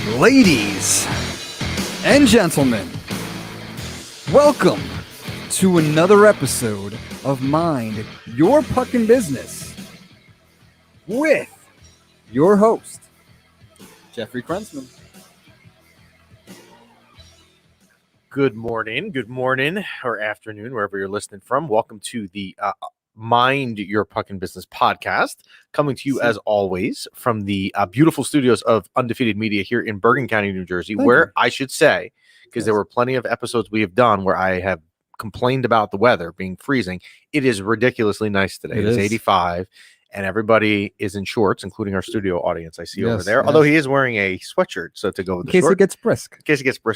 Ladies and gentlemen, welcome to another episode of Mind Your Puckin' Business with your host, Jeffrey Krensman. Good morning, or afternoon, wherever you're listening from. Welcome to the Mind Your Puckin' Business podcast, coming to you as always from the beautiful studios of Undefeated Media here in Bergen County, New Jersey, I should say, because there were plenty of episodes we have done where I have complained about the weather being freezing. It is ridiculously nice today. It is 85, and everybody is in shorts, including our studio audience I see over there. Although he is wearing a sweatshirt, so to go with the short. In case it gets brisk.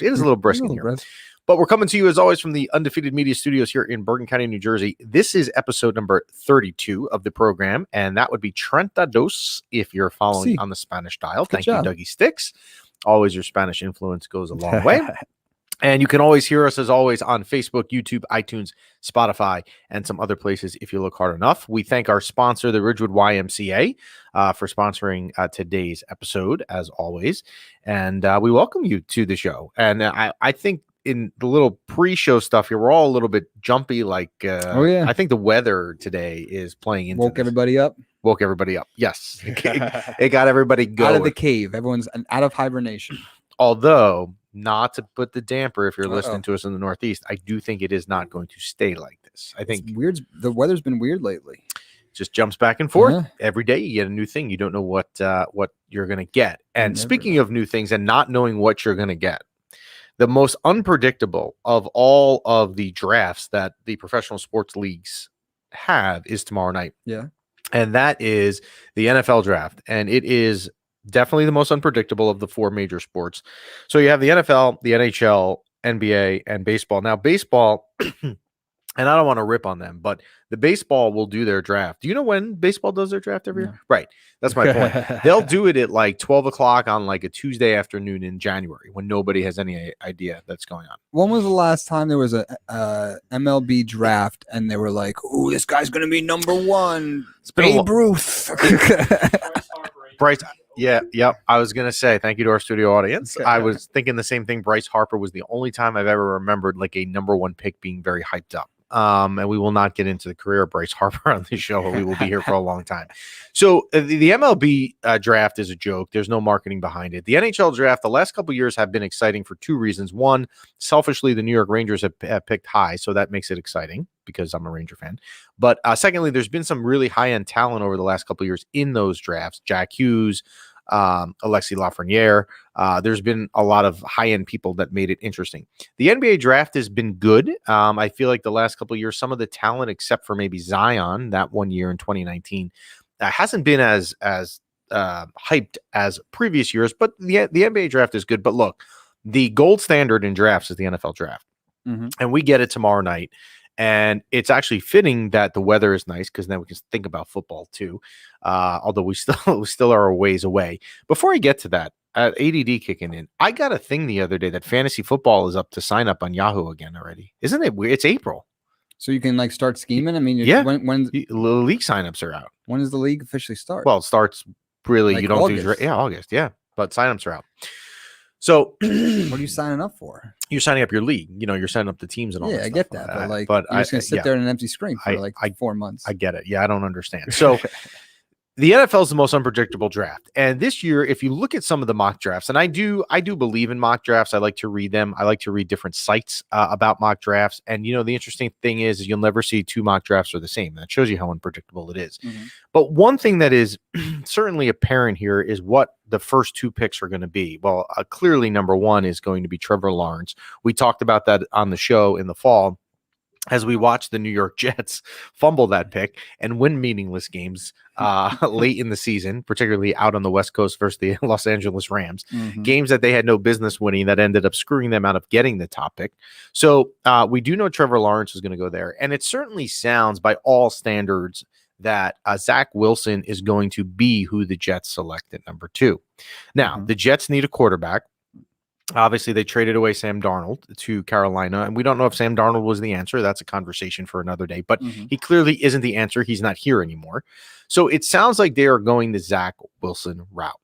It is a little brisk in here. But we're coming to you, as always, from the Undefeated Media Studios here in Bergen County, New Jersey. This is episode number 32 of the program, and that would be 32 if you're following on the Spanish dial. Thank you, Dougie Sticks. Always your Spanish influence goes a long way. And you can always hear us, as always, on Facebook, YouTube, iTunes, Spotify, and some other places if you look hard enough. We thank our sponsor, the Ridgewood YMCA, for sponsoring today's episode, as always. And we welcome you to the show. And I think in the little pre-show stuff here, we're all a little bit jumpy. I think the weather today is playing into everybody up. Woke everybody up. Yes. It got everybody going. Out of the cave. Everyone's out of hibernation. Although, not to put the damper, if you're listening to us in the Northeast, I do think it is not going to stay like this. I think it's weird. The weather's been weird lately. Just jumps back and forth. Every day you get a new thing. You don't know what you're going to get. And speaking of new things and not knowing what you're going to get, the most unpredictable of all of the drafts that the professional sports leagues have is tomorrow night. Yeah. And that is the NFL draft. And it is definitely the most unpredictable of the four major sports. So you have the NFL, the NHL, NBA, and baseball. Now, baseball, and I don't want to rip on them, but the baseball will do their draft. Do you know when baseball does their draft every year? Right. That's my point. They'll do it at like 12 o'clock on like a Tuesday afternoon in January when nobody has any idea that's going on. When was the last time there was a MLB draft and they were like, "Ooh, this guy's going to be number one"? It's Babe Ruth. Bryce. Yeah. I was going to say thank you to our studio audience. I was thinking the same thing. Bryce Harper was the only time I've ever remembered like a number one pick being very hyped up. And we will not get into the career of Bryce Harper on this show. We will be here for a long time. So the MLB draft is a joke. There's no marketing behind it. The NHL draft, the last couple of years have been exciting for two reasons. One, selfishly, the New York Rangers have picked high, so that makes it exciting because I'm a Ranger fan. But secondly, there's been some really high-end talent over the last couple of years in those drafts. Jack Hughes, Alexis Lafreniere. There's been a lot of high-end people that made it interesting. The NBA draft has been good. I feel like the last couple of years, some of the talent, except for maybe Zion, that one year in 2019, hasn't been as hyped as previous years. But the NBA draft is good. But look, the gold standard in drafts is the NFL draft, and we get it tomorrow night. And it's actually fitting that the weather is nice because then we can think about football too. Although we still are a ways away. Before I get to that, ADD kicking in, I got a thing the other day that fantasy football is up to sign up on Yahoo again already. Isn't it weird? It's April. So you can like start scheming? I mean, when the league signups are out. When does the league officially start? Well, it starts really, like you don't August. August. Yeah. But signups are out. So what are you signing up for? You're signing up your league. You're signing up the teams and all that. Yeah, I get that. But you're just going to sit there in an empty screen for 4 months. I get it. Yeah, I don't understand. So the NFL is the most unpredictable draft. And this year, if you look at some of the mock drafts, and I do believe in mock drafts. I like to read them. I like to read different sites about mock drafts. And, the interesting thing is you'll never see two mock drafts are the same. That shows you how unpredictable it is. But one thing that is certainly apparent here is what the first two picks are going to be. Well, clearly number one is going to be Trevor Lawrence. We talked about that on the show in the fall as we watched the New York Jets fumble that pick and win meaningless games late in the season, particularly out on the West Coast versus the Los Angeles Rams, games that they had no business winning that ended up screwing them out of getting the top pick. So we do know Trevor Lawrence is going to go there. And it certainly sounds by all standards that Zach Wilson is going to be who the Jets select at number 2. Now, the Jets need a quarterback. Obviously, they traded away Sam Darnold to Carolina, and we don't know if Sam Darnold was the answer. That's a conversation for another day, but he clearly isn't the answer. He's not here anymore. So it sounds like they are going the Zach Wilson route.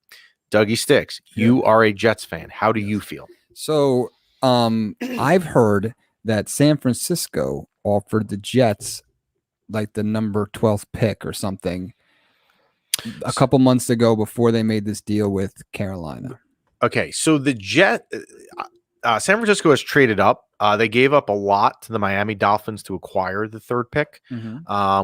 Dougie Sticks, you are a Jets fan. How do you feel? So I've heard that San Francisco offered the Jets like the number 12th pick or something a couple months ago before they made this deal with Carolina. Okay, so the San Francisco has traded up. They gave up a lot to the Miami Dolphins to acquire the third pick,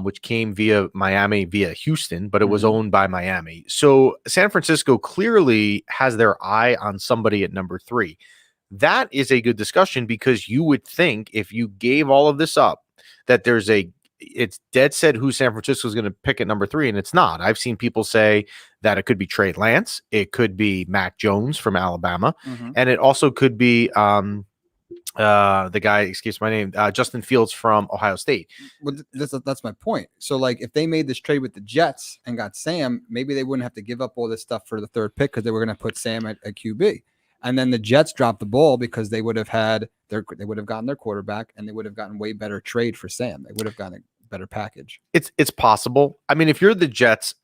which came via Miami, via Houston, but it was owned by Miami. So San Francisco clearly has their eye on somebody at number 3. That is a good discussion because you would think if you gave all of this up, that it's dead set who San Francisco is going to pick at number 3, and it's not. I've seen people say that it could be Trey Lance, it could be Mac Jones from Alabama, and it also could be the guy, excuse my name, Justin Fields from Ohio State. Well, that's my point. So, like, if they made this trade with the Jets and got Sam, maybe they wouldn't have to give up all this stuff for the third pick because they were going to put Sam at QB. And then the Jets dropped the ball because they would have gotten their quarterback and they would have gotten way better trade for Sam. They would have gotten a better package. It's possible. I mean, if you're the Jets,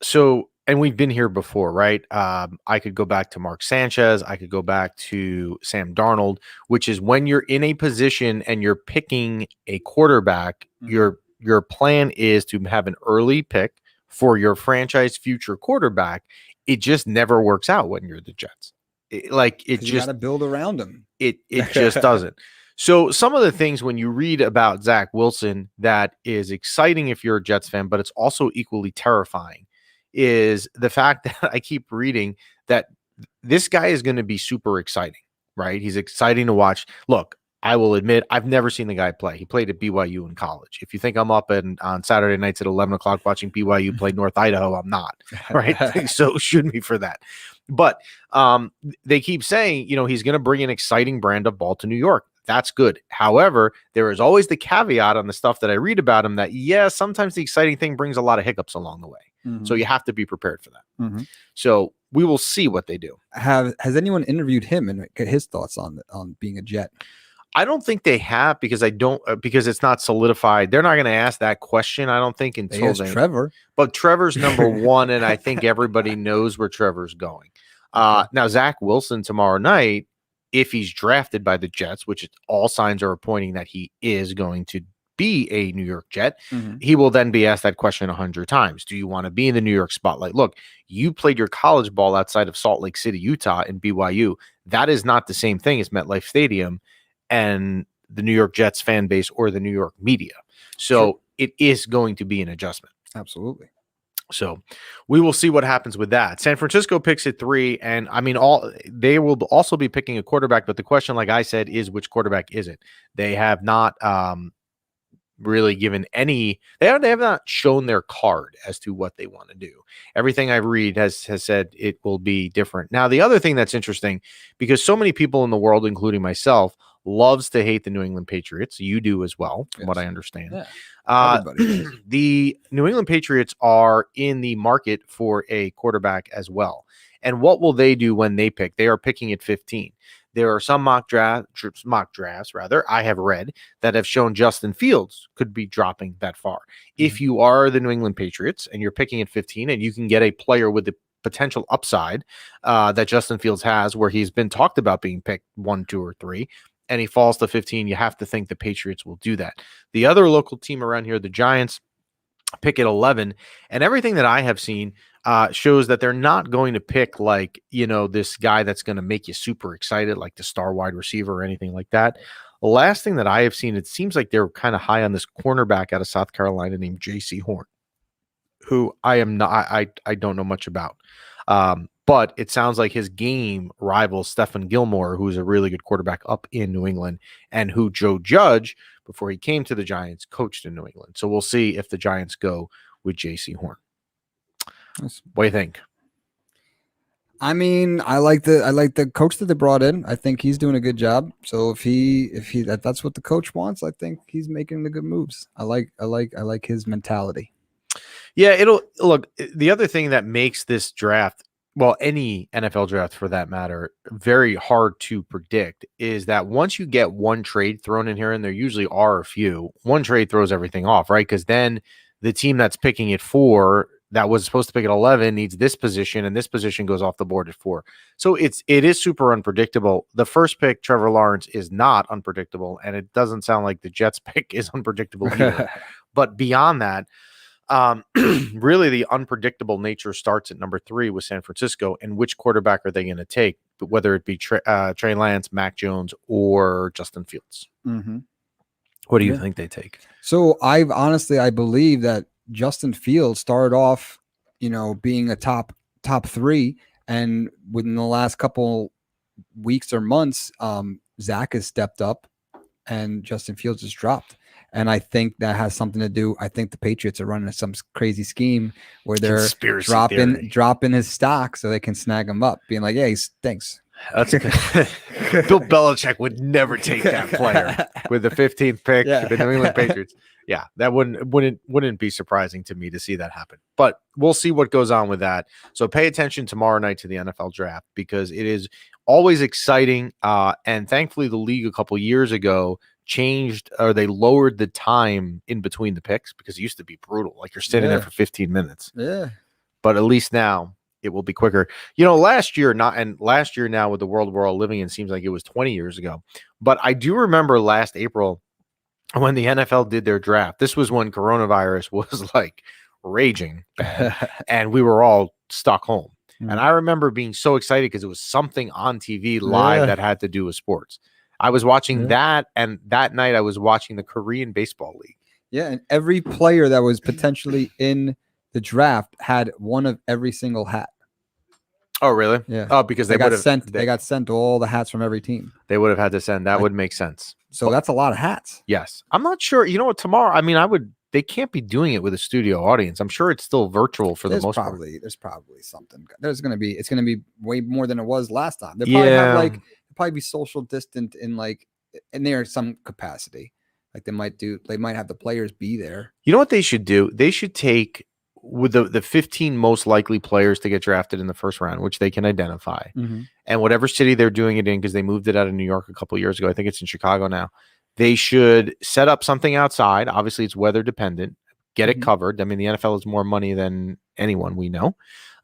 and we've been here before, right? I could go back to Mark Sanchez. I could go back to Sam Darnold, which is when you're in a position and you're picking a quarterback, your plan is to have an early pick for your franchise future quarterback. It just never works out when you're the Jets. You got to build around him. It just doesn't. So some of the things when you read about Zach Wilson that is exciting if you're a Jets fan, but it's also equally terrifying, is the fact that I keep reading that this guy is going to be super exciting, right? He's exciting to watch. Look, I will admit, I've never seen the guy play. He played at BYU in college. If you think I'm up on Saturday nights at 11 o'clock watching BYU play North Idaho, I'm not, right? So shoot me for that. But they keep saying, he's going to bring an exciting brand of ball to New York. That's good. However, there is always the caveat on the stuff that I read about him that, sometimes the exciting thing brings a lot of hiccups along the way. So you have to be prepared for that. So we will see what they do. Has anyone interviewed him and get his thoughts on being a Jet? I don't think they have because it's not solidified. They're not going to ask that question, I don't think, until Trevor. But Trevor's number 1, and I think everybody knows where Trevor's going. Now, Zach Wilson tomorrow night, if he's drafted by the Jets, which all signs are pointing that he is going to be a New York Jet, he will then be asked that question 100 times. Do you want to be in the New York spotlight? Look, you played your college ball outside of Salt Lake City, Utah, in BYU. That is not the same thing as MetLife Stadium and the New York Jets fan base or the New York media. So it is going to be an adjustment. Absolutely. So we will see what happens with that. San Francisco picks at 3, and I mean, they will also be picking a quarterback. But the question, like I said, is which quarterback is it? They have not really given any. They have not shown their card as to what they want to do. Everything I read has said it will be different. Now, the other thing that's interesting, because so many people in the world, including myself, loves to hate the New England Patriots. You do as well, from what I understand. Yeah. The New England Patriots are in the market for a quarterback as well. And what will they do when they pick? They are picking at 15. There are some mock drafts, I have read that have shown Justin Fields could be dropping that far. If you are the New England Patriots and you're picking at 15 and you can get a player with the potential upside that Justin Fields has, where he's been talked about being picked 1, 2, or 3, and he falls to 15, you have to think the Patriots will do that. The other local team around here, the Giants, pick at 11, and everything that I have seen shows that they're not going to pick this guy that's going to make you super excited, like the star wide receiver or anything like that. The last thing that I have seen, it seems like they're kind of high on this cornerback out of South Carolina named J.C. Horn, who I don't know much about. But it sounds like his game rivals Stephen Gilmore, who's a really good quarterback up in New England, and who Joe Judge, before he came to the Giants, coached in New England. So we'll see if the Giants go with J.C. Horn. What do you think? I mean, I like the coach that they brought in. I think he's doing a good job. So if that's what the coach wants, I think he's making the good moves. I like his mentality. Yeah, it'll look. The other thing that makes this draft, well, any NFL draft for that matter, very hard to predict is that once you get one trade thrown in here, and there usually are a few, one trade throws everything off, right? Because then the team that's picking it 4 that was supposed to pick at 11 needs this position, and this position goes off the board at 4. So it is super unpredictable. The first pick, Trevor Lawrence, is not unpredictable, and it doesn't sound like the Jets pick is unpredictable either. But beyond that, really the unpredictable nature starts at number 3 with San Francisco, and which quarterback are they going to take, whether it be Trey Lance, Mac Jones, or Justin Fields. Mm-hmm. What do you think they take? So I believe that Justin Fields started off, being a top 3, and within the last couple weeks or months, Zach has stepped up and Justin Fields has dropped. And I think that has something to do. I think the Patriots are running some crazy scheme where they're dropping his stock so they can snag him up, being like, "Yeah, thanks." That's Bill Belichick would never take that player with the 15th pick, the New England Patriots. Yeah, that wouldn't be surprising to me to see that happen. But we'll see what goes on with that. So pay attention tomorrow night to the NFL draft, because it is always exciting. And thankfully, the league a couple years ago changed, or they lowered the time in between the picks, because it used to be brutal. Like you're standing there for 15 minutes. Yeah. But at least now it will be quicker. Last year now with the world we're all living in, seems like it was 20 years ago. But I do remember last April when the NFL did their draft. This was when coronavirus was like raging bad, and we were all stuck home. And I remember being so excited because it was something on TV live that had to do with sports. I was watching that, and that night I was watching the Korean Baseball League. Yeah, and every player that was potentially in the draft had one of every single hat. Oh, really? Yeah. Oh, because they got sent all the hats from every team. They would have had to send. That would make sense. So that's a lot of hats. Yes. I'm not sure. You know what? Tomorrow, I mean, they can't be doing it with a studio audience. I'm sure it's still virtual for the most part. There's probably something. It's going to be way more than it was last time. They probably have probably be social distant in there some capacity. Like they might have the players be there. You know what they should do? They should take with the 15 most likely players to get drafted in the first round, which they can identify, and whatever city they're doing it in, because they moved it out of New York a couple of years ago. I think it's in Chicago now. They should set up something outside. Obviously, it's weather dependent. Get it covered. I mean, the NFL has more money than anyone we know,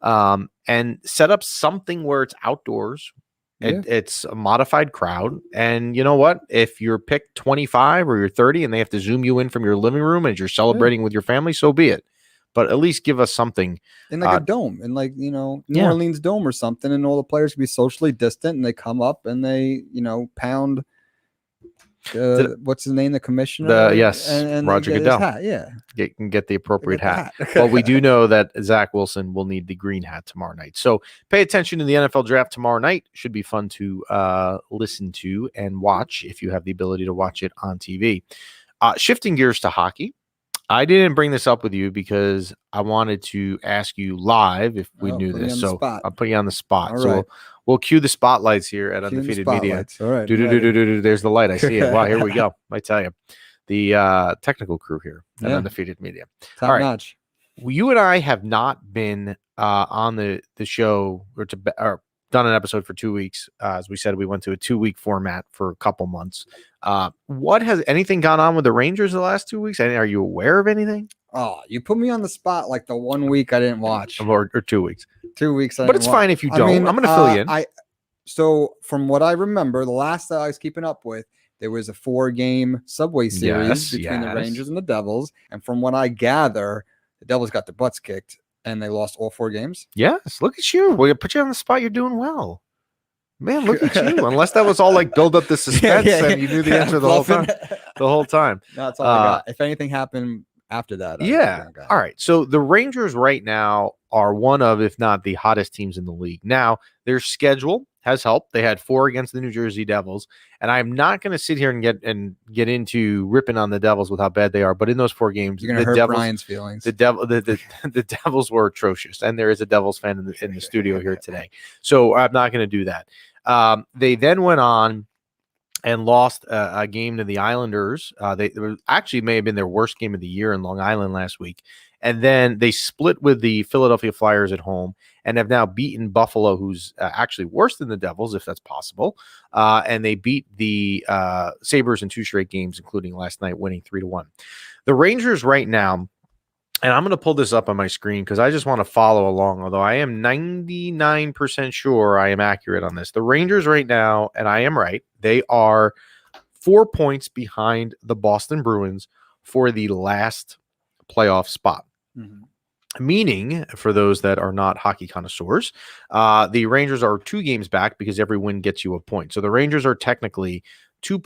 and set up something where it's outdoors. It's a modified crowd. And you know what? If you're picked 25 or you're 30 and they have to zoom you in from your living room and you're celebrating with your family, so be it. But at least give us something. In a dome, in New Orleans Dome or something, and all the players can be socially distant, and they come up and they, pound what's his name? The commissioner? And Roger Goodell. Get the appropriate hat. But we do know that Zach Wilson will need the green hat tomorrow night. So pay attention to the NFL draft tomorrow night. Should be fun to listen to and watch if you have the ability to watch it on TV. Shifting gears to hockey. I didn't bring this up with you because I wanted to ask you live if we knew this. So I'll put you on the spot. So we'll cue the spotlights here at Undefeated Media. All right. There's the light. I see it. Wow, here we go. I tell you. The technical crew here at Undefeated Media. Top notch. You and I have not been on the show or done an episode for 2 weeks. As we said, we went to a 2-week format for a couple months. What has anything gone on with the Rangers the last 2 weeks? Are you aware of anything? Oh, you put me on the spot like the 1 week I didn't watch. Or 2 weeks. 2 weeks. But it's fine if you don't. I'm going to fill you in. So from what I remember, the last that I was keeping up with, there was a 4-game Subway Series between the Rangers and the Devils. And from what I gather, the Devils got their butts kicked and they lost all 4 games. Yes. Look at you. We're going to put you on the spot. You're doing well. Man, look at you. Unless that was all like build up the suspense and you knew the answer the whole time. No, that's all I got. If anything happened after that. All right. So the Rangers right now are one of, if not the hottest teams in the league. Now, their schedule has helped. They had 4 against the New Jersey Devils. And I'm not going to sit here and get into ripping on the Devils with how bad they are. But in those 4 games, you're going to hurt Brian's feelings. The Devils were atrocious. And there is a Devils fan in the studio here today. So I'm not going to do that. They then went on and lost a game to the Islanders. They actually may have been their worst game of the year in Long Island last week. And then they split with the Philadelphia Flyers at home and have now beaten Buffalo, who's actually worse than the Devils, if that's possible. And they beat the Sabres in 2 straight games, including last night, winning 3-1. The Rangers right now and I'm going to pull this up on my screen because I just want to follow along, although I am 99% sure I am accurate on this. The Rangers right now, and I am right, they are 4 points behind the Boston Bruins for the last playoff spot. Mhm. Meaning, for those that are not hockey connoisseurs, the Rangers are 2 games back because every win gets you a point. So the Rangers are technically 2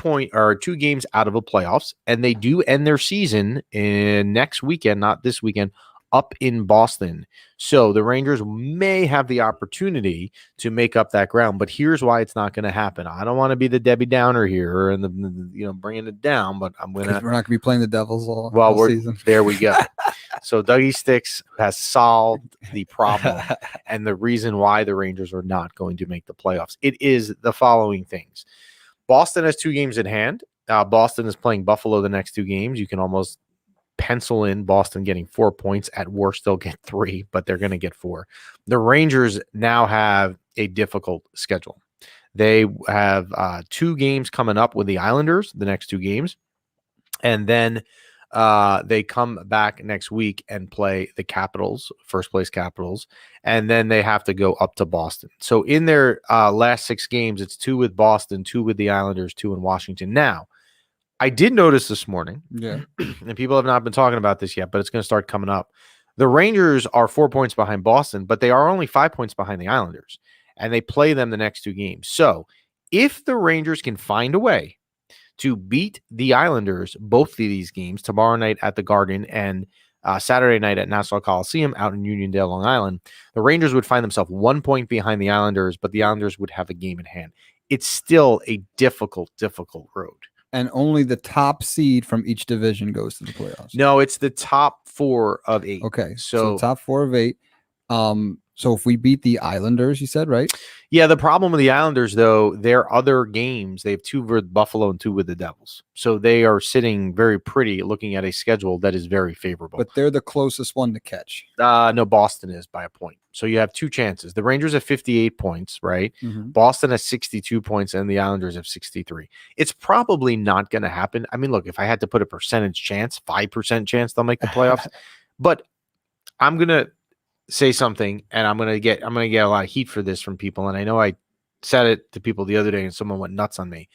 games out of the playoffs, and they do end their season in next weekend, not this weekend, up in Boston. So the Rangers may have the opportunity to make up that ground, but here's why it's not going to happen. I don't want to be the Debbie Downer here and bringing it down, but I'm going to. We're not going to be playing the Devils all season. There we go. So Dougie Sticks has solved the problem and the reason why the Rangers are not going to make the playoffs. It is the following things. Boston has 2 games in hand. Boston is playing Buffalo the next 2 games. You can almost pencil in Boston getting 4 points. At worst, they'll get 3, but they're going to get 4. The Rangers now have a difficult schedule. They have 2 games coming up with the Islanders, the next 2 games. And then they come back next week and play the Capitals, first place Capitals, and then they have to go up to Boston. So in their last 6 games, it's 2 with Boston, 2 with the Islanders, 2 in Washington. Now, I did notice this morning, and people have not been talking about this yet, but it's going to start coming up. The Rangers are 4 points behind Boston, but they are only 5 points behind the Islanders, and they play them the next 2 games. So if the Rangers can find a way to beat the Islanders both of these games, tomorrow night at the Garden and Saturday night at Nassau Coliseum out in Uniondale, Long Island, the Rangers would find themselves 1 point behind the Islanders, but the Islanders would have a game in hand. It's still a difficult road. And only the top seed from each division goes to the playoffs. No, it's the top 4 of 8. Okay, so top 4 of 8. So if we beat the Islanders, you said, right? Yeah, the problem with the Islanders, though, their other games, they have 2 with Buffalo and 2 with the Devils. So they are sitting very pretty looking at a schedule that is very favorable. But they're the closest one to catch. No, Boston is by a point. So you have 2 chances. The Rangers have 58 points, right? Mm-hmm. Boston has 62 points and the Islanders have 63. It's probably not going to happen. I mean, look, if I had to put a percentage chance, 5% chance they'll make the playoffs. But I'm going to say something, and I'm gonna get a lot of heat for this from people. And I know I said it to people the other day, and someone went nuts on me.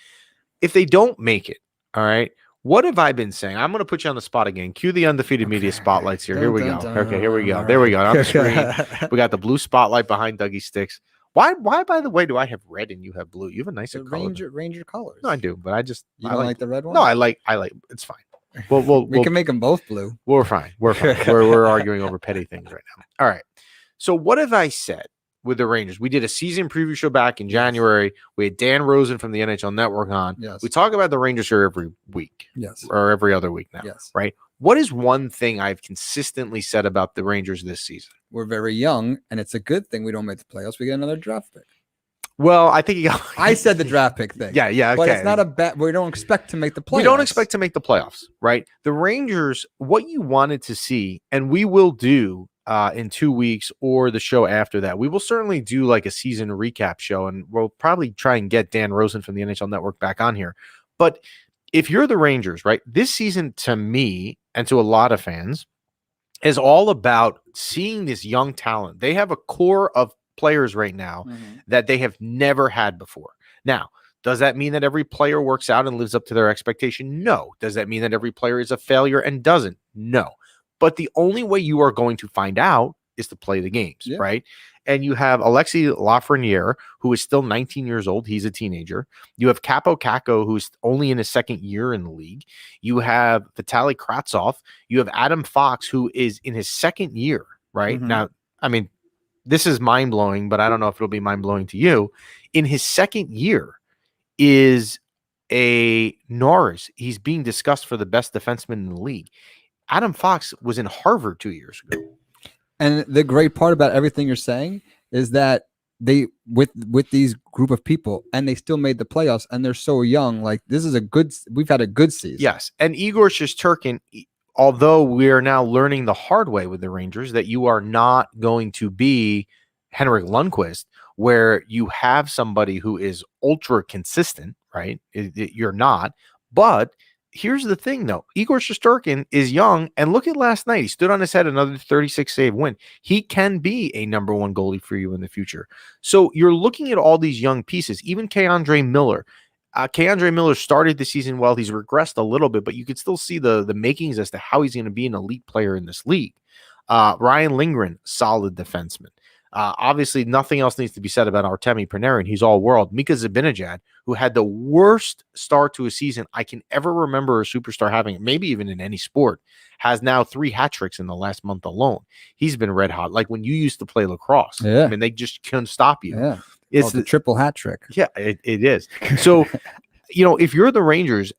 If they don't make it, all right, what have I been saying? I'm gonna put you on the spot again. Cue the undefeated media spotlights here. Here we go. Okay, here we go. There we go. On the screen, we got the blue spotlight behind Dougie Sticks. Why? By the way, do I have red and you have blue? You have a nicer color. Ranger colors. No, I do, but I don't like the red one. No, I like. It's fine. We can make them both blue. We're fine. We're arguing over petty things right now. All right. So what have I said with the Rangers? We did a season preview show back in January. We had Dan Rosen from the NHL Network on. Yes. We talk about the Rangers here every week. Yes. Or every other week now. Yes. Right? What is one thing I've consistently said about the Rangers this season? We're very young, and it's a good thing we don't make the playoffs. We get another draft pick. Well, I think I said the draft pick thing. Yeah, okay. But it's not a bad. We don't expect to make the playoffs. We don't expect to make the playoffs, right? The Rangers, what you wanted to see, and we will do in 2 weeks or the show after that. We will certainly do like a season recap show, and we'll probably try and get Dan Rosen from the NHL Network back on here. But if you're the Rangers, right, this season to me and to a lot of fans is all about seeing this young talent. They have a core of players right now that they have never had before. Now, does that mean that every player works out and lives up to their expectation? No. Does that mean that every player is a failure and doesn't? No. But the only way you are going to find out is to play the games, right? And you have Alexis Lafreniere, who is still 19 years old. He's a teenager. You have Capo Caco, who's only in his 2nd year in the league. You have Vitaly Kravtsov. You have Adam Fox, who is in his 2nd year, right? Now, I mean, this is mind-blowing, but I don't know if it'll be mind-blowing to you. In his 2nd year is a Norris. He's being discussed for the best defenseman in the league. Adam Fox was in Harvard 2 years ago. And the great part about everything you're saying is that they with these group of people, and they still made the playoffs, and they're so young. Like, this is we've had a good season. Yes. And Igor Shesterkin, although we are now learning the hard way with the Rangers that you are not going to be Henrik Lundqvist, where you have somebody who is ultra consistent, right? You're not, but here's the thing, though. Igor Shesterkin is young, and look at last night. He stood on his head, another 36 save win. He can be a number one goalie for you in the future. So you're looking at all these young pieces, even Keandre Miller. Keandre Miller started the season well. He's regressed a little bit, but you could still see the makings as to how he's going to be an elite player in this league. Ryan Lindgren, solid defenseman. Obviously, nothing else needs to be said about Artemi Panarin. He's all world. Mika Zibanejad, who had the worst start to a season I can ever remember a superstar having, maybe even in any sport, has now 3 hat tricks in the last month alone. He's been red hot. Like when you used to play lacrosse. Yeah. I mean, they just couldn't stop you. Yeah. It's the triple hat trick. Yeah, it is. So, if you're the Rangers,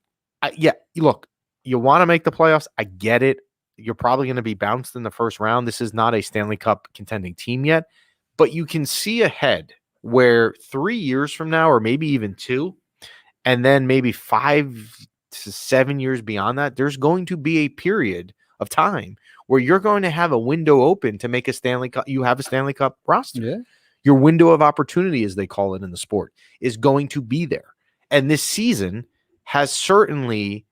look, you want to make the playoffs. I get it. You're probably going to be bounced in the first round. This is not a Stanley Cup contending team yet, but you can see ahead where 3 years from now, or maybe even 2, and then maybe 5 to 7 years beyond that, there's going to be a period of time where you're going to have a window open to make a Stanley Cup. You have a Stanley Cup roster. Yeah. Your window of opportunity, as they call it in the sport, is going to be there. And this season has certainly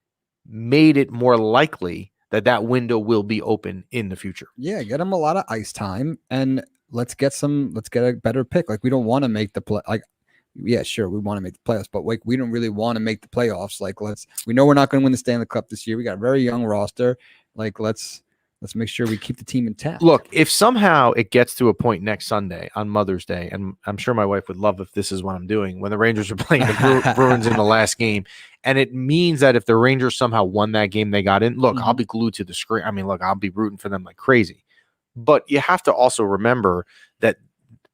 made it more likely that window will be open in the future. Yeah, get them a lot of ice time, and let's get a better pick. Like, we don't want to make the play. Like, yeah, sure, we want to make the playoffs, but like, we don't really want to make the playoffs. Like, we know we're not going to win the Stanley Cup this year. We got a very young roster. Like, let's make sure we keep the team intact. Look, if somehow it gets to a point next Sunday on Mother's Day, and I'm sure my wife would love if this is what I'm doing, when the Rangers are playing the Bruins in the last game, and it means that if the Rangers somehow won that game, they got in. Look, I'll be glued to the screen. I mean, look, I'll be rooting for them like crazy. But you have to also remember that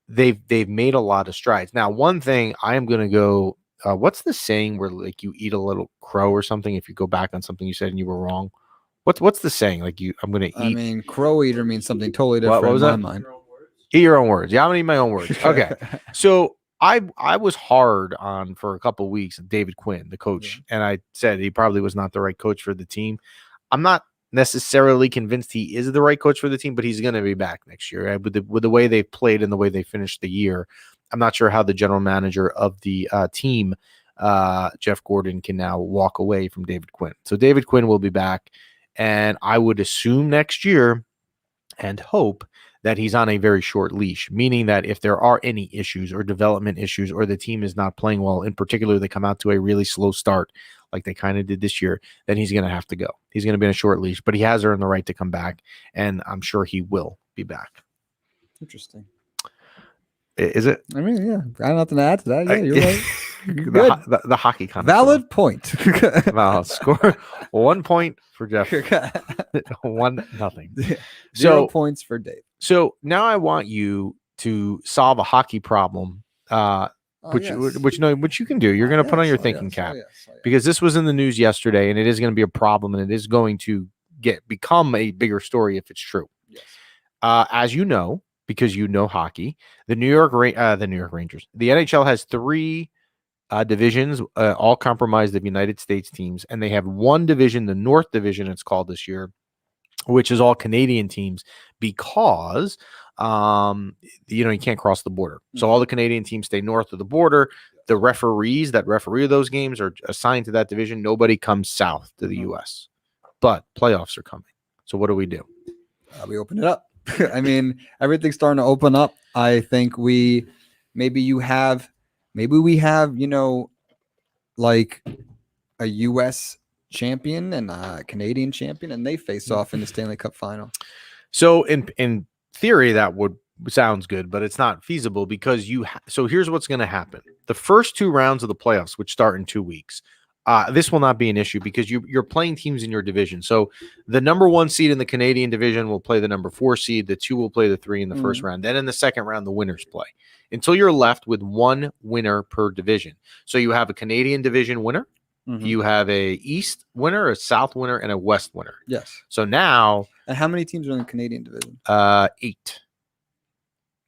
they've made a lot of strides. Now, one thing I am going to go, what's the saying where like you eat a little crow or something if you go back on something you said and you were wrong? What's the saying? Like I'm going to eat. I mean, crow eater means something totally different what was in that? my mind. Eat your own words. Yeah, I'm going to eat my own words. Okay. So I was hard on for a couple of weeks David Quinn, the coach, and I said he probably was not the right coach for the team. I'm not necessarily convinced he is the right coach for the team, but he's going to be back next year. With the way they've played and the way they finished the year, I'm not sure how the general manager of the team, Jeff Gordon, can now walk away from David Quinn. So David Quinn will be back, and I would assume next year and hope that he's on a very short leash, meaning that if there are any issues or development issues or the team is not playing well, in particular, they come out to a really slow start like they kind of did this year, then he's going to have to go. He's going to be on a short leash, but he has earned the right to come back, and I'm sure he will be back. Interesting. Is it? I mean, yeah, I have nothing to add to that. Yeah, you're right. The hockey kind valid point. Well, score 1 point for Jeff. 1-0. 0 points for Dave. So now I want you to solve a hockey problem, which you can do. You're going to put on your thinking cap because this was in the news yesterday, and it is going to be a problem, and it is going to become a bigger story if it's true. Yes. As you know, because you know hockey, the New York Rangers, the NHL has 3 divisions, all comprised of United States teams, and they have one division, the North Division, it's called this year, which is all Canadian teams because you can't cross the border. So all the Canadian teams stay north of the border. The referees that referee those games are assigned to that division. Nobody comes south to the U.S. But playoffs are coming. So what do? We open it up. I mean, everything's starting to open up. I think maybe we have, like a U.S. champion and a Canadian champion, and they face off in the Stanley Cup final. So in theory, that sounds good, but it's not feasible because so here's what's going to happen. The first 2 rounds of the playoffs, which start in 2 weeks, this will not be an issue because you're playing teams in your division. So the number 1 seed in the Canadian division will play the number 4 seed. The 2 will play the 3 in the first round. Then in the second round, the winners play until you're left with 1 winner per division. So you have a Canadian division winner. Mm-hmm. You have a East winner, a South winner, and a West winner. Yes. So now. And how many teams are in the Canadian division? 8.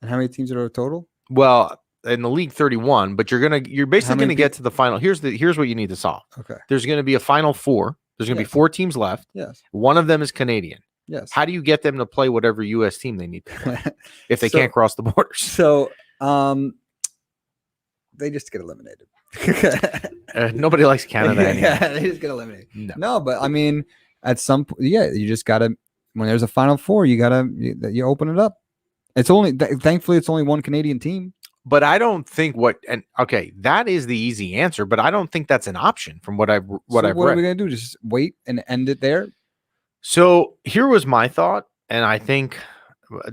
And how many teams are total? Well, in the league, 31, but you're basically going to get to the final. Here's what you need to solve. Okay. There's going to be a final 4. There's going to be 4 teams left. Yes. One of them is Canadian. Yes. How do you get them to play whatever U.S. team they need to play if they can't cross the borders? So, they just get eliminated. Nobody likes Canada anyway. Yeah, they just get eliminated. No. No, but I mean, at some point, yeah, you just gotta. When there's a Final Four, you open it up. It's only thankfully it's only one Canadian team. But I don't think that is the easy answer, but I don't think that's an option from what I've What read. are we gonna do? Just wait and end it there? So here was my thought, and I think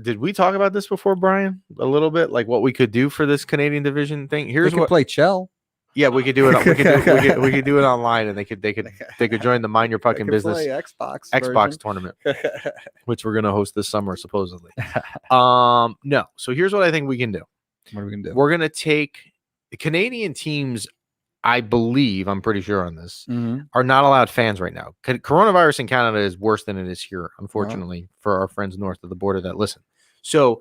did we talk about this before, Brian? A little bit, like what we could do for this Canadian division thing. Here's we could play Chell. Yeah, we could do it. We could do it online, and they could join the Mind Your Fucking Business Xbox tournament, which we're gonna host this summer supposedly. No. So here's what I think we can do. What are we gonna do? We're gonna take the Canadian teams. I believe, I'm pretty sure on this, are not allowed fans right now. Coronavirus in Canada is worse than it is here, unfortunately, for our friends north of the border that listen. So,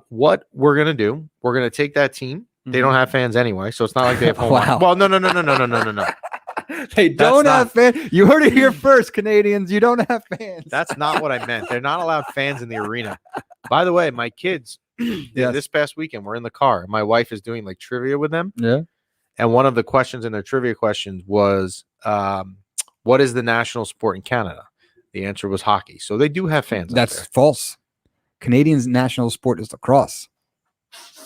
what we're gonna do? We're gonna take that team. They don't have fans anyway, so it's not like they have home. Wow. Well, no. They don't have fans. You heard it here first, Canadians. You don't have fans. That's not what I meant. They're not allowed fans in the arena. By the way, my kids, this past weekend, we're in the car. My wife is doing like trivia with them. Yeah. And one of the questions in their trivia questions was, what is the national sport in Canada? The answer was hockey. So they do have fans. That's false. Canadians' national sport is lacrosse.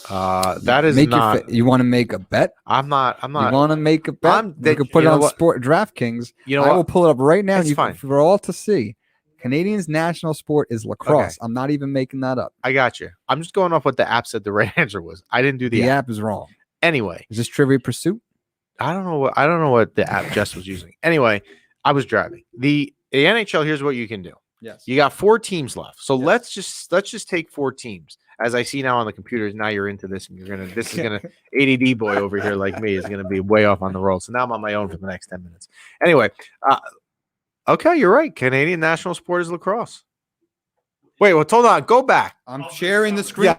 That is not. You want to make a bet? I'm not. You want to make a bet? You can put it on Sport DraftKings. I will pull it up right now. It's fine for all to see. Canadians' national sport is lacrosse. Okay. I'm not even making that up. I got you. I'm just going off what the app said the right answer was. I didn't do the app. App is wrong. Anyway, is this Trivia Pursuit? I don't know what the app Jess was using. Anyway, I was driving. The NHL, here's what you can do. Yes. You got 4 teams left. So let's just take 4 teams. As I see now on the computers, now you're into this and this is gonna ADD boy over here like me is gonna be way off on the roll. So now I'm on my own for the next 10 minutes. Anyway, okay, you're right. Canadian national sport is lacrosse. Wait, well, hold on. Go back. I'm sharing the screen. Yeah.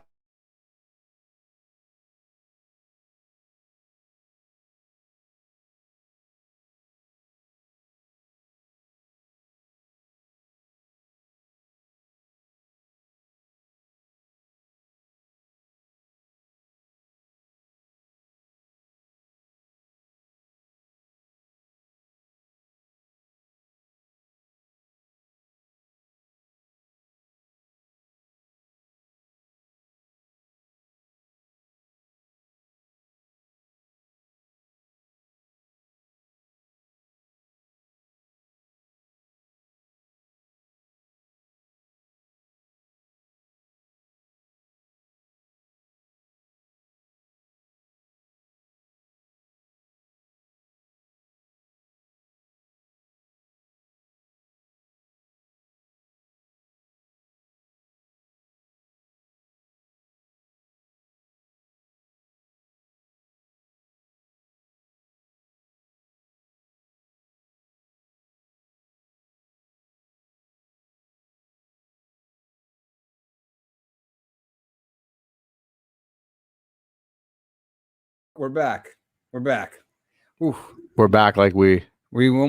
We're back. Oof. We're back like we were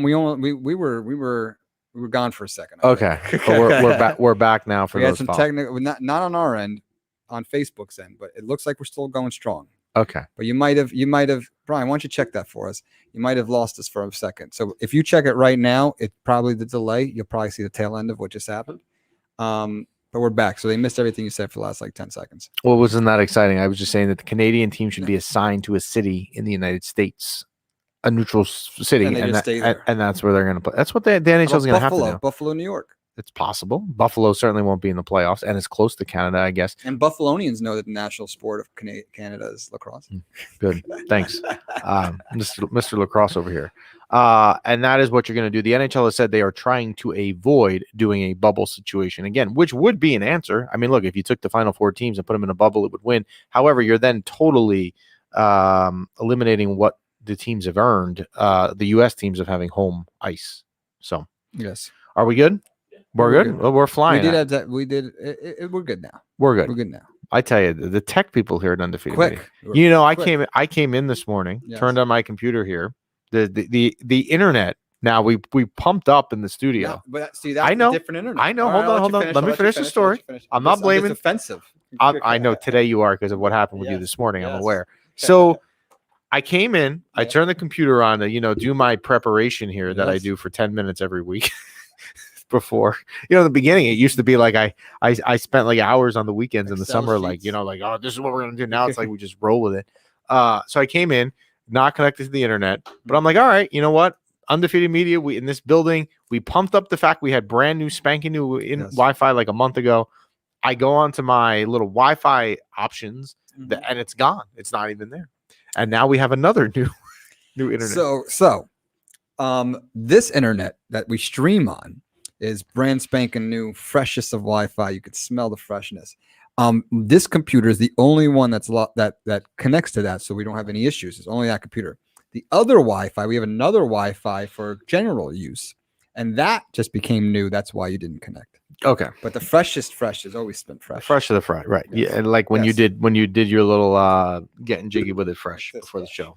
gone for a second. Okay. But we're back now for we those had some technical not on our end, on Facebook's end, but it looks like we're still going strong. Okay. But you might have Brian, why don't you check that for us? You might have lost us for a second. So if you check it right now, it's probably the delay. You'll probably see the tail end of what just happened. But we're back. So they missed everything you said for the last like 10 seconds. Well, wasn't that exciting? I was just saying that the Canadian team should be assigned to a city in the United States, a neutral city, and that's where they're going to play. That's what the NHL is going to have to do. Buffalo, New York. It's possible. Buffalo certainly won't be in the playoffs, and it's close to Canada, I guess. And Buffalonians know that the national sport of Canada is lacrosse. Good. Thanks. Mr. Lacrosse over here. And that is what you're going to do. The NHL has said they are trying to avoid doing a bubble situation again, which would be an answer. I mean, look, if you took the final 4 teams and put them in a bubble, it would win. However, you're then totally eliminating what the teams have earned, the U.S. teams of having home ice. So, yes. Are we good? We're good. Well, we're flying. We did have that. We did. We're good now. We're good. We're good now. I tell you, the tech people here at Undefeated. Quick. You know, I came in this morning, turned on my computer here. The internet. Now we pumped up in the studio. No, but see, that's a different internet. I know. Hold on. Let me finish the story. I'm not blaming. It's offensive. I know today you are because of what happened with you this morning. I'm aware. So I came in, I turned the computer on to, do my preparation here that I do for 10 minutes every week before. In the beginning, it used to be like I spent like hours on the weekends in the summer, sheets. Oh, this is what we're going to do. Now it's like we just roll with it. So I came in, not connected to the internet, but I'm like, all right, you know what? Undefeated Media, we in this building, we pumped up the fact we had brand new, spanking new Wi-Fi like a month ago. I go onto my little Wi-Fi options, and it's gone. It's not even there. And now we have another new internet. So this internet that we stream on is brand spanking new, freshest of Wi-Fi. You could smell the freshness. This computer is the only one that connects to that, so we don't have any issues. It's only that computer. The other Wi-Fi, we have another Wi-Fi for general use, and that just became new. That's why you didn't connect. Okay, but the freshest fresh has always been fresh. Fresh of the fry, right? Yes. Yeah, and like when you did your little getting jiggy with it fresh before the show.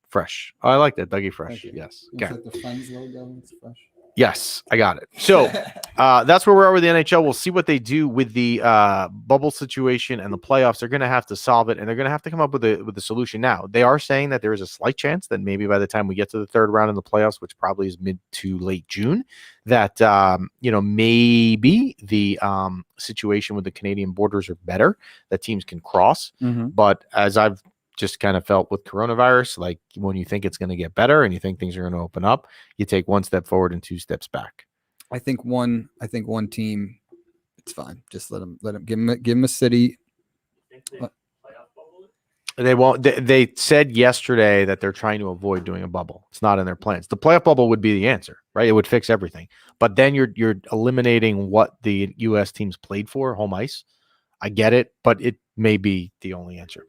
Fresh. Oh, I like that, Dougie Fresh. Yes. Okay. The Friends logo. It's fresh. Yes, I got it. So that's where we are with the NHL. We'll see what they do with the bubble situation and the playoffs. They're going to have to solve it, and they're going to have to come up with a solution. Now, they are saying that there is a slight chance that maybe by the time we get to the third round in the playoffs, which probably is mid to late June, that maybe the situation with the Canadian borders are better, that teams can cross. But as I've just kind of felt with coronavirus, like when you think it's going to get better and you think things are going to open up, you take one step forward and two steps back. I think one team, it's fine. Just let them give them a city. They won't. They said yesterday that they're trying to avoid doing a bubble. It's not in their plans. The playoff bubble would be the answer, right? It would fix everything. But then you're eliminating what the U.S. teams played for, home ice. I get it, but it may be the only answer.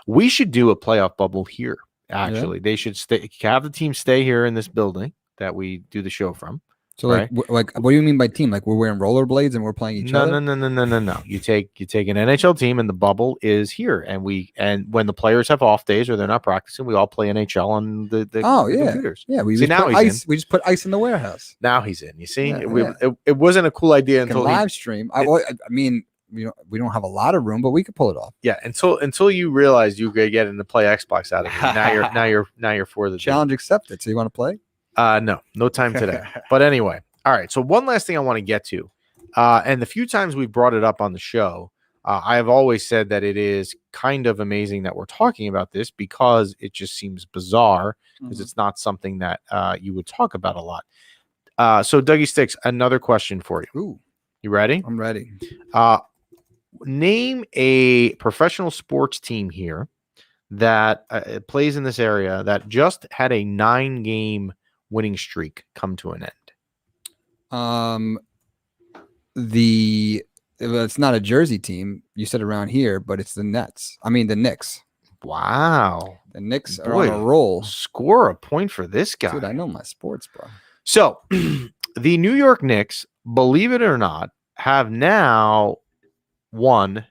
We should do a playoff bubble here. Actually, they should have the team stay here in this building that we do the show from. So, like, what do you mean by team? Like, we're wearing rollerblades and we're playing each other? No. You take an NHL team, and the bubble is here, and when the players have off days or they're not practicing, we all play NHL on the computers. Yeah, we just put ice in the warehouse. Now he's in. You see, it wasn't a cool idea until live stream. I mean, we don't have a lot of room, but we could pull it off. Yeah, until you realize you could get to play Xbox out of it. Now you're for the challenge accepted. So you want to play? No time today. But anyway, all right. So one last thing I want to get to, and the few times we've brought it up on the show, I have always said that it is kind of amazing that we're talking about this because it just seems bizarre because it's not something that you would talk about a lot. So Dougie Sticks, another question for you. Ooh. You ready? I'm ready. Name a professional sports team here that plays in this area that just had a 9-game winning streak come to an end. It's not a Jersey team. You said around here, but it's the Knicks. Wow. The Knicks are on a roll. Score a point for this guy. Dude, I know my sports, bro. So the New York Knicks, believe it or not, have now won.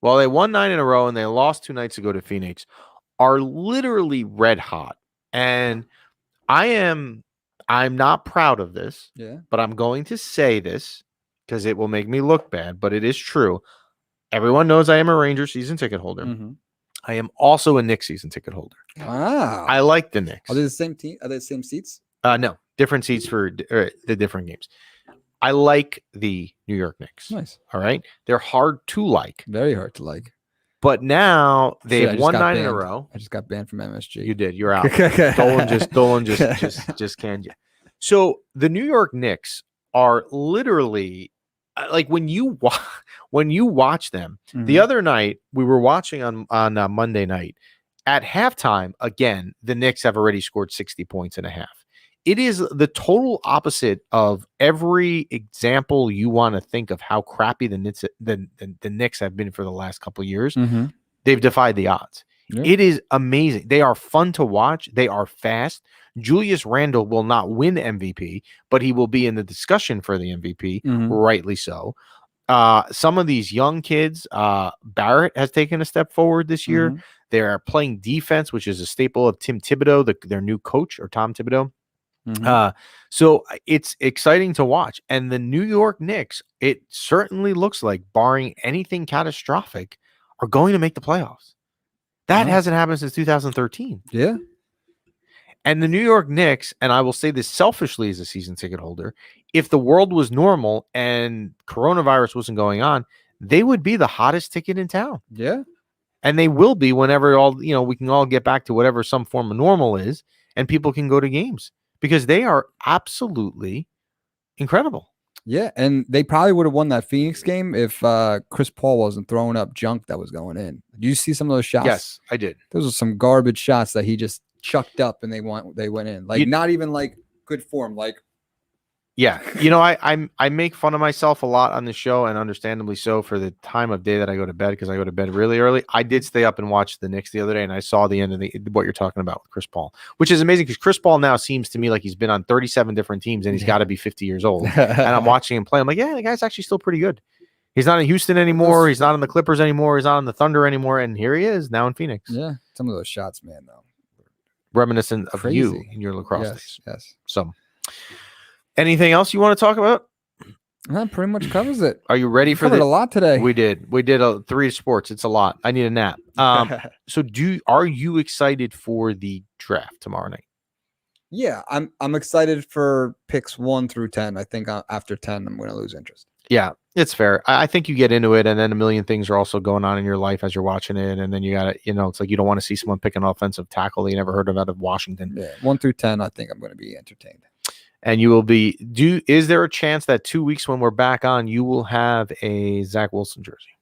Well, they won 9 in a row and they lost 2 nights ago to Phoenix, are literally red hot. And I'm not proud of this, but I'm going to say this because it will make me look bad, but it is true. Everyone knows I am a Rangers season ticket holder. I am also a Knicks season ticket holder. Wow. I like the Knicks. Are they the same team? Are they the same seats? No, different seats for the different games. I like the New York Knicks. Nice. All right. They're hard to like. Very hard to like. But now they've won 9 in a row. I just got banned from MSG. You did. You're out. Dolan just canned you. So the New York Knicks are literally like when you watch them. The other night we were watching on Monday night at halftime. Again, the Knicks have already scored 60 points and a half. It is the total opposite of every example you want to think of how crappy the Knicks have been for the last couple of years. They've defied the odds. It is amazing. They are fun to watch. They are fast. Julius Randle will not win MVP, but he will be in the discussion for the MVP, rightly so. Some of these young kids, Barrett has taken a step forward this year. They are playing defense, which is a staple of Tim Thibodeau, their new coach, or Tom Thibodeau. So it's exciting to watch. And the New York Knicks, it certainly looks like, barring anything catastrophic, are going to make the playoffs. That No. hasn't happened since 2013. Yeah. And the New York Knicks, and I will say this selfishly as a season ticket holder, if the world was normal and coronavirus wasn't going on, they would be the hottest ticket in town. Yeah. And they will be whenever we can all get back to whatever some form of normal is and people can go to games because they are absolutely incredible. Yeah, and they probably would have won that Phoenix game if Chris Paul wasn't throwing up junk that was going in. Did you see some of those shots? Yes, I did. Those are some garbage shots that he just chucked up and they went in. Like not even like good form. Like yeah, I make fun of myself a lot on the show, and understandably so for the time of day that I go to bed because I go to bed really early. I did stay up and watch the Knicks the other day, and I saw the end of what you're talking about with Chris Paul, which is amazing because Chris Paul now seems to me like he's been on 37 different teams and he's got to be 50 years old. And I'm watching him play. I'm like, yeah, the guy's actually still pretty good. He's not in Houston anymore. He's not in the Clippers anymore. He's not on the Thunder anymore. And here he is now in Phoenix. Yeah, some of those shots, man, though, reminiscent of crazy. You in your lacrosse days. Yes. So, anything else you want to talk about? That pretty much covers it. Are you ready for a lot today? We did 3 sports. It's a lot. I need a nap. So are you excited for the draft tomorrow night? Yeah, I'm excited for picks 1 through 10. I think after 10, I'm going to lose interest. Yeah, it's fair. I think you get into it, and then a million things are also going on in your life as you're watching it, and then you got to, it's like you don't want to see someone pick an offensive tackle that you never heard of out of Washington. Yeah, 1 through 10, I think I'm going to be entertained. And you will be. Is there a chance that 2 weeks when we're back on, you will have a Zach Wilson jersey?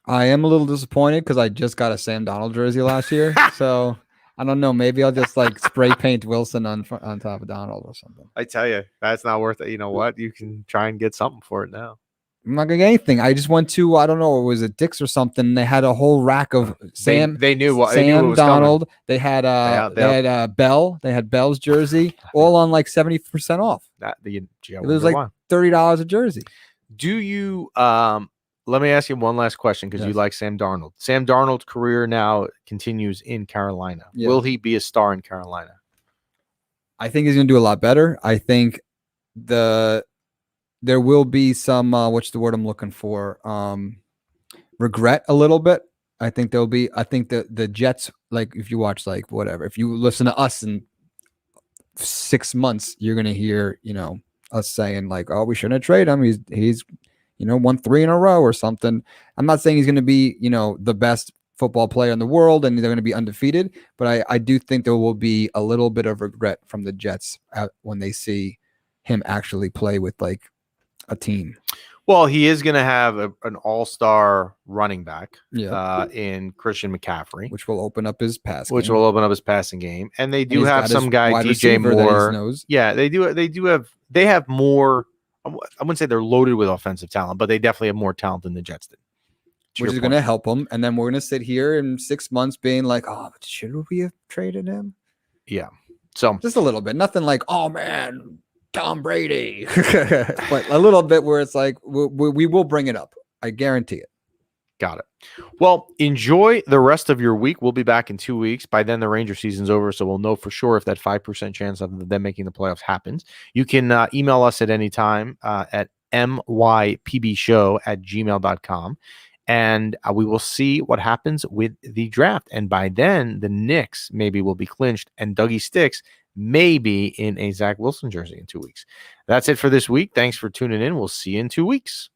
I am a little disappointed because I just got a Sam Darnold jersey last year, so I don't know. Maybe I'll just like spray paint Wilson on top of Darnold or something. I tell you, that's not worth it. You know what? You can try and get something for it now. I'm not gonna get anything. I just went to, I don't know, it was a Dick's or something. They had a whole rack of Sam. They knew what Sam they knew what was Darnold. coming. They had Bell. They had Bell's jersey, all on like 70% off. It was like $30 a jersey. Do you? Let me ask you one last question because you like Sam Darnold. Sam Darnold's career now continues in Carolina. Yeah. Will he be a star in Carolina? I think he's gonna do a lot better. I think there will be some what's the word I'm looking for? Regret a little bit. I think there'll be. I think the Jets, like if you watch like whatever, if you listen to us in 6 months, you're gonna hear us saying like, oh, we shouldn't trade him. He's won 3 in a row or something. I'm not saying he's gonna be the best football player in the world and they're going to be undefeated, but I do think there will be a little bit of regret from the Jets when they see him actually play with like a team. Well, he is going to have an all-star running back in Christian McCaffrey, which will open up his passing game. And they do have some guy, DJ Moore. Yeah, they have more. I wouldn't say they're loaded with offensive talent, but they definitely have more talent than the Jets did. Which is going to help them. And then we're going to sit here in 6 months being like, oh, should we have traded him? Yeah. So just a little bit. Nothing like, oh, man, Tom Brady. But a little bit where it's like, we will bring it up. I guarantee it. Got it. Well, enjoy the rest of your week. We'll be back in 2 weeks. By then, the Ranger season's over, so we'll know for sure if that 5% chance of them making the playoffs happens. You can email us at any time at mypbshow@gmail.com. And we will see what happens with the draft. And by then, the Knicks maybe will be clinched, and Dougie Sticks may be in a Zach Wilson jersey in 2 weeks. That's it for this week. Thanks for tuning in. We'll see you in 2 weeks.